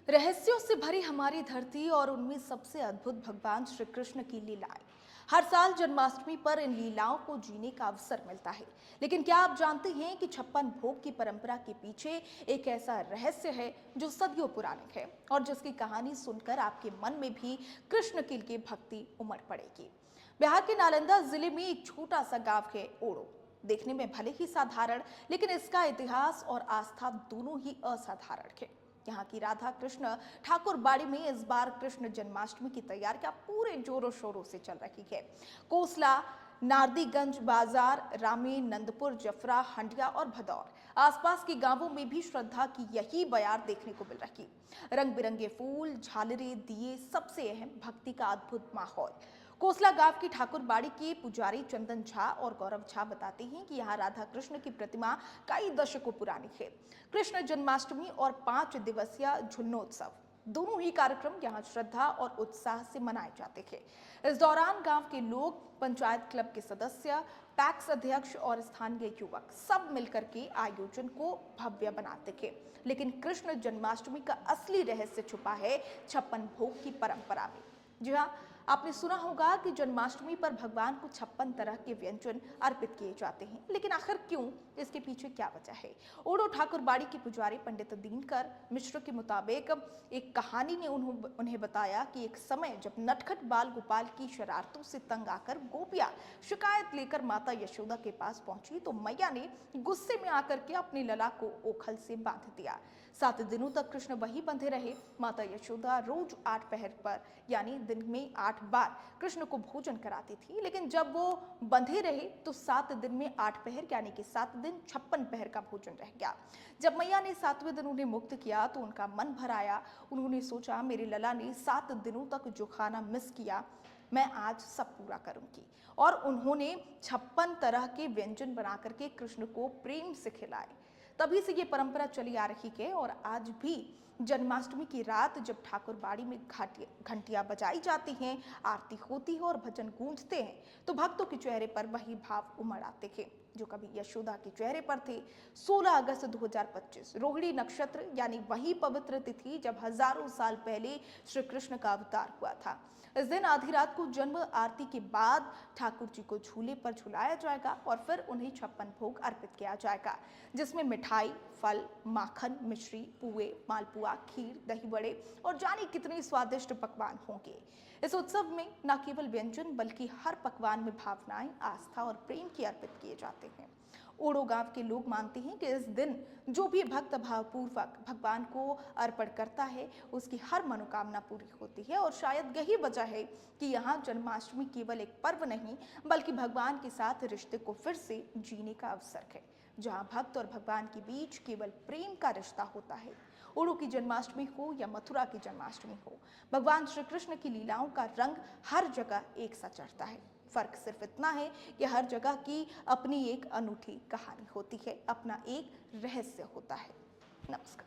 रहस्यों से भरी हमारी धरती और उनमें सबसे अद्भुत भगवान श्री कृष्ण की लीलाएं। हर साल जन्माष्टमी पर इन लीलाओं को जीने का अवसर मिलता है। लेकिन क्या आप जानते हैं कि छप्पन भोग की परंपरा के पीछे एक ऐसा रहस्य है जो सदियों पुरानी है और जिसकी कहानी सुनकर आपके मन में भी कृष्ण के लिए भक्ति उमड़ पड़ेगी। बिहार के नालंदा जिले में एक छोटा सा गांव है ओड़ो। देखने में भले ही साधारण, लेकिन इसका इतिहास और आस्था दोनों ही असाधारण है। यहाँ की राधा कृष्ण ठाकुर बाड़ी में इस बार कृष्ण जन्माष्टमी की तैयारियां पूरे जोरों शोरों से चल रही है। कोसला, नारदीगंज बाजार, रामी, नंदपुर, जफरा, हंडिया और भदौर आसपास के गांवों में भी श्रद्धा की यही बयार देखने को मिल रही। रंग बिरंगे फूल, झालरें, दिए, सबसे अहम भक्ति का अद्भुत माहौल। कोसला गांव की ठाकुर बाड़ी के पुजारी चंदन झा और गौरव झा बताते हैं कि यहाँ राधा कृष्ण की प्रतिमा कई दशकों पुरानी है। कृष्ण जन्माष्टमी और 5 दिवसीय झुन्नोत्सव दोनों ही कार्यक्रम यहाँ श्रद्धा और उत्साह से मनाए जाते थे। इस दौरान गांव के लोग, पंचायत क्लब के सदस्य, पैक्स अध्यक्ष और स्थानीय युवक सब मिलकर के आयोजन को भव्य बनाते थे। लेकिन कृष्ण जन्माष्टमी का असली रहस्य छुपा है छप्पन भोग की परंपरा में। जी हाँ, आपने सुना होगा कि जन्माष्टमी पर भगवान को 56 तरह के व्यंजन अर्पित किए जाते हैं, लेकिन आखिर क्यों? इसके पीछे क्या वजह है? ओडो ठाकुरबाड़ी के पुजारी पंडित दीनकर मिश्र के मुताबिक एक कहानी ने उन्हें बताया कि एक समय जब नटखट बाल गोपाल की शरारतों से तंग आकर गोपियां शिकायत लेकर माता यशोदा के पास पहुंची तो मैया ने गुस्से में आकर के अपनी लला को ओखल से बांध दिया। 7 दिनों तक कृष्ण वहीं बंधे रहे। माता यशोदा रोज 8 पहर पर यानी दिन में 8 बार कृष्ण को भोजन कराती थी, लेकिन जब वो बंधे रहे तो 7 दिन में 8 पहर यानी कि 7 दिन 56 पहर का भोजन रह गया। जब मैया ने 7वें दिन उन्हें मुक्त किया तो उनका मन भर आया। उन्होंने सोचा, मेरी लला ने 7 दिनों तक जो खाना मिस किया मैं आज सब पूरा करूंगी। और उन्होंने 56 तरह के व्यंजन बना करके कृष्ण को प्रेम से खिलाए। तभी से ये परंपरा चली आ रही है और आज भी जन्माष्टमी की रात जब ठाकुर बाड़ी में घंटियां बजाई जाती हैं, आरती होती है और भजन गूंजते हैं, तो भक्तों के चेहरे पर वही भाव उमड़ आते हैं जो कभी यशोदा के चेहरे पर थे। 16 अगस्त 2025 रोहिणी नक्षत्र यानी वही पवित्र तिथि जब हजारों साल पहले श्री कृष्ण का अवतार हुआ था। इस दिन आधी रात को जन्म आरती के बाद ठाकुर जी को झूले पर झुलाया जाएगा और फिर उन्हें 56 भोग अर्पित किया जाएगा, जिसमें मिठाई, फल, माखन, मिश्री, पुए, मालपुआ, खीर, दही बड़े और जाने कितने स्वादिष्ट पकवान होंगे। इस उत्सव में न केवल व्यंजन बल्कि हर पकवान में भावनाएं, आस्था और प्रेम की अर्पित किए जाते हैं। ओड़ो गांव के लोग मानते हैं कि इस दिन जो भी भक्त भावपूर्वक भगवान को अर्पण करता है उसकी हर मनोकामना पूरी होती है। और शायद यही वजह है कि यहाँ जन्माष्टमी केवल एक पर्व नहीं बल्कि भगवान के साथ रिश्ते को फिर से जीने का अवसर है, जहाँ भक्त और भगवान के बीच केवल प्रेम का रिश्ता होता है। ओणो की जन्माष्टमी हो या मथुरा की जन्माष्टमी हो, भगवान श्री कृष्ण की लीलाओं का रंग हर जगह एक सा चढ़ता है। फर्क सिर्फ इतना है कि हर जगह की अपनी एक अनूठी कहानी होती है, अपना एक रहस्य होता है। नमस्कार।